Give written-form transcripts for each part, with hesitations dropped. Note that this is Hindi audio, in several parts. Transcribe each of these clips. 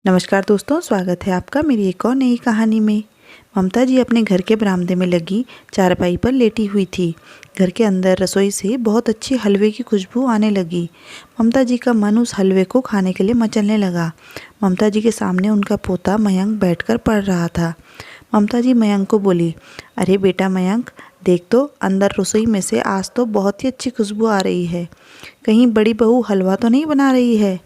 नमस्कार दोस्तों, स्वागत है आपका मेरी एक और नई कहानी में। ममता जी अपने घर के बरामदे में लगी चारपाई पर लेटी हुई थी। घर के अंदर रसोई से बहुत अच्छी हलवे की खुशबू आने लगी। ममता जी का मन उस हलवे को खाने के लिए मचलने लगा। ममता जी के सामने उनका पोता मयंक बैठकर पढ़ रहा था। ममता जी मयंक को बोली, अरे बेटा मयंक, देख तो अंदर रसोई में से आज तो बहुत ही अच्छी खुशबू आ रही है। कहीं बड़ी बहू हलवा तो नहीं बना रही है?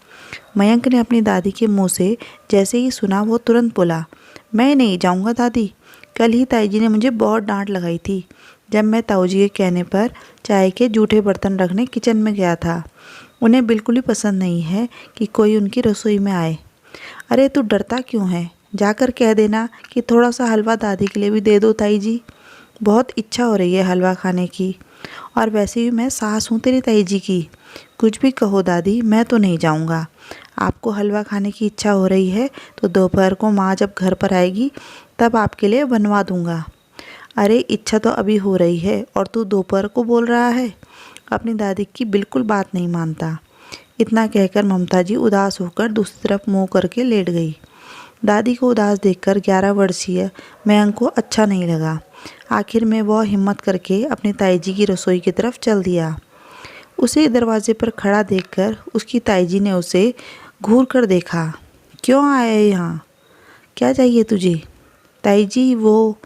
मयंक ने अपनी दादी के मुंह से जैसे ही सुना वो तुरंत बोला, मैं नहीं जाऊंगा दादी। कल ही ताई जी ने मुझे बहुत डांट लगाई थी जब मैं ताऊ जी के कहने पर चाय के जूठे बर्तन रखने किचन में गया था। उन्हें बिल्कुल ही पसंद नहीं है कि कोई उनकी रसोई में आए। अरे तू डरता क्यों है? जाकर कह देना कि थोड़ा सा हलवा दादी के लिए भी दे दो ताई जी। बहुत इच्छा हो रही है हलवा खाने की, और वैसे भी मैं सास हूँ तेरी ताई जी की। कुछ भी कहो दादी, मैं तो नहीं जाऊँगा। आपको हलवा खाने की इच्छा हो रही है तो दोपहर को माँ जब घर पर आएगी तब आपके लिए बनवा दूँगा। अरे इच्छा तो अभी हो रही है और तू दोपहर को बोल रहा है। अपनी दादी की बिल्कुल बात नहीं मानता। इतना कहकर ममता जी उदास होकर दूसरी तरफ मुँह करके लेट गई। दादी को उदास देखकर 11 वर्षीय मयंक को अच्छा नहीं लगा। आखिर में वह हिम्मत करके अपनी ताई जी की रसोई की तरफ चल दिया। उसे दरवाजे पर खड़ा देखकर उसकी ताई जी ने उसे घूर कर देखा। क्यों आया है यहाँ? क्या चाहिए तुझे? ताई जी वो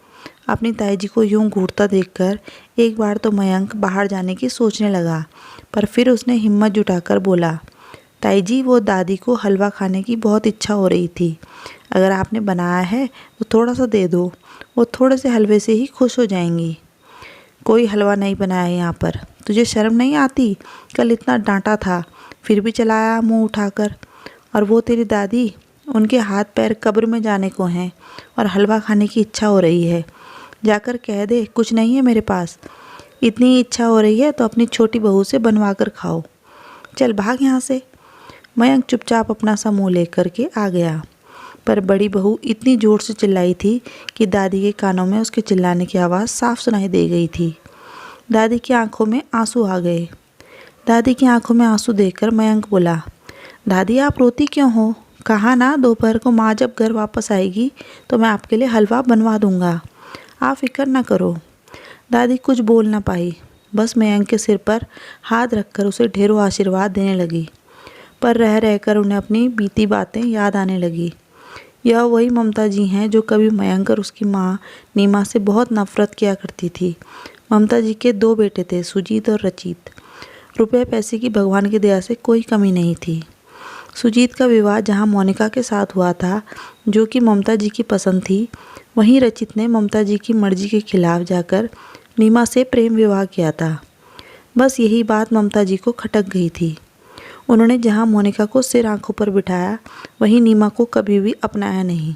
अपनी ताई जी को यूं घूरता देखकर एक बार तो मयंक बाहर जाने की सोचने लगा, पर फिर उसने हिम्मत जुटाकर बोला, ताई जी वो दादी को हलवा खाने की बहुत इच्छा हो रही थी। अगर आपने बनाया है तो थोड़ा सा दे दो, वो थोड़े से हलवे से ही खुश हो जाएंगी। कोई हलवा नहीं बनाया है यहाँ पर। तुझे शर्म नहीं आती? कल इतना डांटा था फिर भी चलाया मुंह उठाकर। और वो तेरी दादी, उनके हाथ पैर कब्र में जाने को हैं और हलवा खाने की इच्छा हो रही है। जाकर कह दे कुछ नहीं है मेरे पास। इतनी इच्छा हो रही है तो अपनी छोटी बहू से बनवा कर खाओ। चल भाग यहाँ से। मयंक चुपचाप अपना सा मुँह लेकर के आ गया, पर बड़ी बहू इतनी ज़ोर से चिल्लाई थी कि दादी के कानों में उसके चिल्लाने की आवाज़ साफ सुनाई दे गई थी। दादी की आंखों में आंसू आ गए। दादी की आंखों में आंसू देखकर मयंक बोला, दादी आप रोती क्यों हो? कहा ना दोपहर को माँ जब घर वापस आएगी तो मैं आपके लिए हलवा बनवा दूंगा। आप फिक्र ना करो। दादी कुछ बोल ना पाई, बस मयंक के सिर पर हाथ रखकर उसे ढेरों आशीर्वाद देने लगी। पर रह रहकर उन्हें अपनी बीती बातें याद आने लगी। यह वही ममता जी हैं जो कभी मयंक और उसकी माँ नीमा से बहुत नफरत किया करती थी। ममता जी के 2 बेटे थे, सुजीत और रचित। रुपए पैसे की भगवान की दया से कोई कमी नहीं थी। सुजीत का विवाह जहाँ मोनिका के साथ हुआ था, जो कि ममता जी की पसंद थी, वहीं रचित ने ममता जी की मर्जी के खिलाफ जाकर नीमा से प्रेम विवाह किया था। बस यही बात ममता जी को खटक गई थी। उन्होंने जहाँ मोनिका को सिर आंखों पर बिठाया, वहीं नीमा को कभी भी अपनाया नहीं।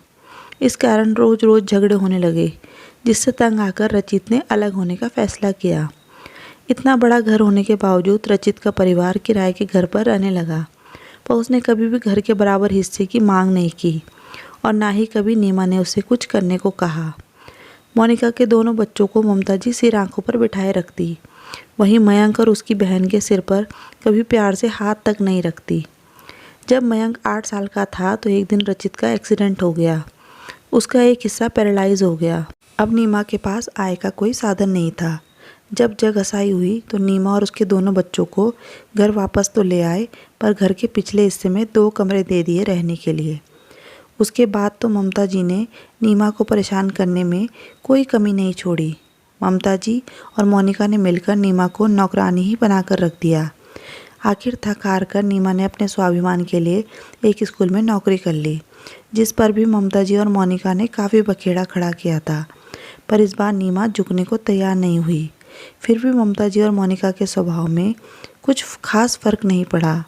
इस कारण रोज़ रोज़ झगड़े होने लगे, जिससे तंग आकर रचित ने अलग होने का फैसला किया। इतना बड़ा घर होने के बावजूद रचित का परिवार किराए के घर पर रहने लगा, पर उसने कभी भी घर के बराबर हिस्से की मांग नहीं की और ना ही कभी नीमा ने उसे कुछ करने को कहा। मोनिका के दोनों बच्चों को ममता जी सिर आंखों पर बिठाए रखती, वहीं मयंक और उसकी बहन के सिर पर कभी प्यार से हाथ तक नहीं रखती। जब मयंक 8 साल का था तो एक दिन रचित का एक्सीडेंट हो गया। उसका एक हिस्सा पैरालाइज हो गया। अब नीमा के पास आय का कोई साधन नहीं था। जब जग घसाई हुई तो नीमा और उसके दोनों बच्चों को घर वापस तो ले आए, पर घर के पिछले हिस्से में 2 कमरे दे दिए रहने के लिए। उसके बाद तो ममता जी ने नीमा को परेशान करने में कोई कमी नहीं छोड़ी। ममता जी और मोनिका ने मिलकर नीमा को नौकरानी ही बनाकर रख दिया। आखिर थक हार कर नीमा ने अपने स्वाभिमान के लिए एक स्कूल में नौकरी कर ली, जिस पर भी ममता जी और मोनिका ने काफ़ी बखेड़ा खड़ा किया था। पर इस बार नीमा झुकने को तैयार नहीं हुई। फिर भी ममता जी और मोनिका के स्वभाव में कुछ खास फर्क नहीं पड़ा।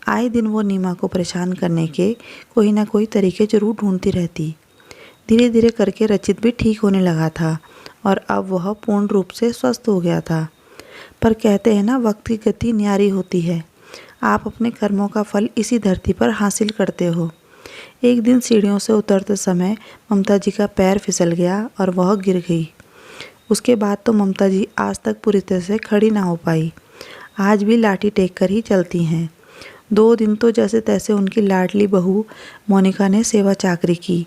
आए दिन वो नीमा को परेशान करने के कोई ना कोई तरीके जरूर ढूंढती रहती। धीरे धीरे करके रचित भी ठीक होने लगा था और अब वह पूर्ण रूप से स्वस्थ हो गया था। पर कहते हैं ना, वक्त की गति न्यारी होती है। आप अपने कर्मों का फल इसी धरती पर हासिल करते हो। एक दिन सीढ़ियों से उतरते समय ममता जी का पैर फिसल गया और वह गिर गई। उसके बाद तो ममता जी आज तक पूरी तरह से खड़ी ना हो पाई। आज भी लाठी टेक कर ही चलती हैं। 2 दिन तो जैसे तैसे उनकी लाडली बहू मोनिका ने सेवा चाकरी की,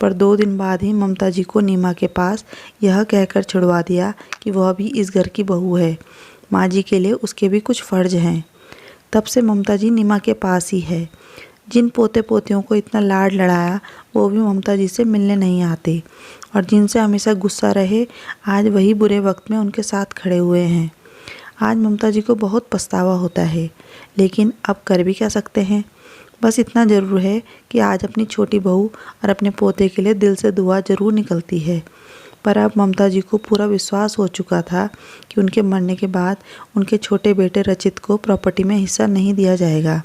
पर 2 दिन बाद ही ममता जी को नीमा के पास यह कहकर छुड़वा दिया कि वह भी इस घर की बहू है, माँ जी के लिए उसके भी कुछ फ़र्ज हैं। तब से ममता जी नीमा के पास ही है। जिन पोते पोतियों को इतना लाड लड़ाया वो भी ममता जी से मिलने नहीं आते, और जिनसे हमेशा गुस्सा रहे आज वही बुरे वक्त में उनके साथ खड़े हुए हैं। आज ममता जी को बहुत पछतावा होता है, लेकिन अब कर भी क्या सकते हैं। बस इतना ज़रूर है कि आज अपनी छोटी बहू और अपने पोते के लिए दिल से दुआ ज़रूर निकलती है। पर अब ममता जी को पूरा विश्वास हो चुका था कि उनके मरने के बाद उनके छोटे बेटे रचित को प्रॉपर्टी में हिस्सा नहीं दिया जाएगा,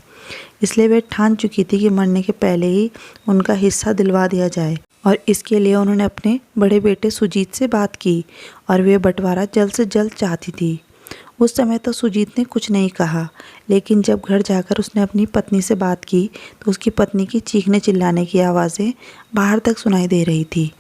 इसलिए वे ठान चुकी थी कि मरने के पहले ही उनका हिस्सा दिलवा दिया जाए। और इसके लिए उन्होंने अपने बड़े बेटे सुजीत से बात की और वे बंटवारा जल्द से जल्द चाहती थी। उस समय तो सुजीत ने कुछ नहीं कहा, लेकिन जब घर जाकर उसने अपनी पत्नी से बात की तो उसकी पत्नी की चीखने चिल्लाने की आवाज़ें बाहर तक सुनाई दे रही थी।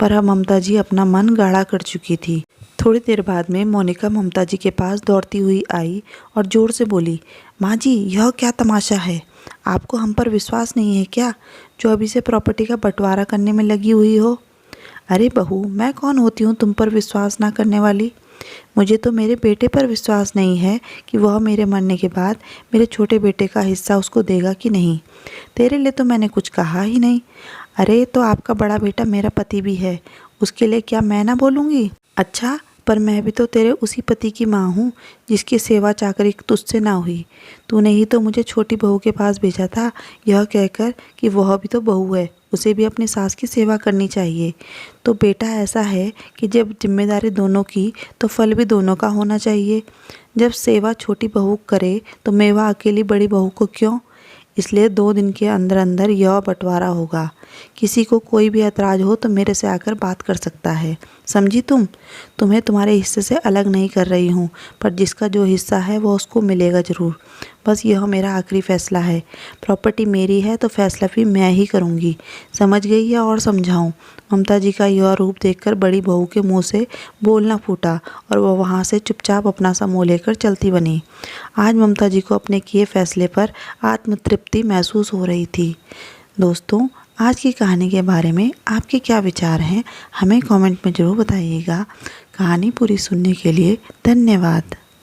पर अब ममता जी अपना मन गाढ़ा कर चुकी थी। थोड़ी देर बाद में मोनिका ममता जी के पास दौड़ती हुई आई और ज़ोर से बोली, माँ जी यह क्या तमाशा है? आपको हम पर विश्वास नहीं है क्या, जो अभी से प्रॉपर्टी का बंटवारा करने में लगी हुई हो? अरे बहू, मैं कौन होती हूँ तुम पर विश्वास ना करने वाली? मुझे तो मेरे बेटे पर विश्वास नहीं है कि वह मेरे मरने के बाद मेरे छोटे बेटे का हिस्सा उसको देगा कि नहीं। तेरे लिए तो मैंने कुछ कहा ही नहीं। अरे तो आपका बड़ा बेटा मेरा पति भी है, उसके लिए क्या मैं ना बोलूँगी? अच्छा, पर मैं भी तो तेरे उसी पति की माँ हूँ जिसकी सेवा चाकरी तुझसे ना हुई। तूने ही तो मुझे छोटी बहू के पास भेजा था, यह कहकर कि वह भी तो बहू है, उसे भी अपनी सास की सेवा करनी चाहिए। तो बेटा ऐसा है कि जब जिम्मेदारी दोनों की तो फल भी दोनों का होना चाहिए। जब सेवा छोटी बहू करे तो मेवा अकेली बड़ी बहू को क्यों? इसलिए 2 दिन के अंदर अंदर यह बंटवारा होगा। किसी को कोई भी ऐतराज़ हो तो मेरे से आकर बात कर सकता है, समझी तुम? तुम्हें तुम्हारे हिस्से से अलग नहीं कर रही हूँ, पर जिसका जो हिस्सा है वो उसको मिलेगा ज़रूर। बस यह मेरा आखिरी फैसला है। प्रॉपर्टी मेरी है तो फैसला भी मैं ही करूँगी, समझ गई या और समझाऊँ? ममता जी का यह रूप देखकर बड़ी बहू के मुंह से बोलना फूटा और वह वहाँ से चुपचाप अपना सा मुँह लेकर चलती बनी। आज ममता जी को अपने किए फैसले पर आत्मतृप्ति महसूस हो रही थी। दोस्तों, आज की कहानी के बारे में आपके क्या विचार हैं, हमें कमेंट में ज़रूर बताइएगा। कहानी पूरी सुनने के लिए धन्यवाद।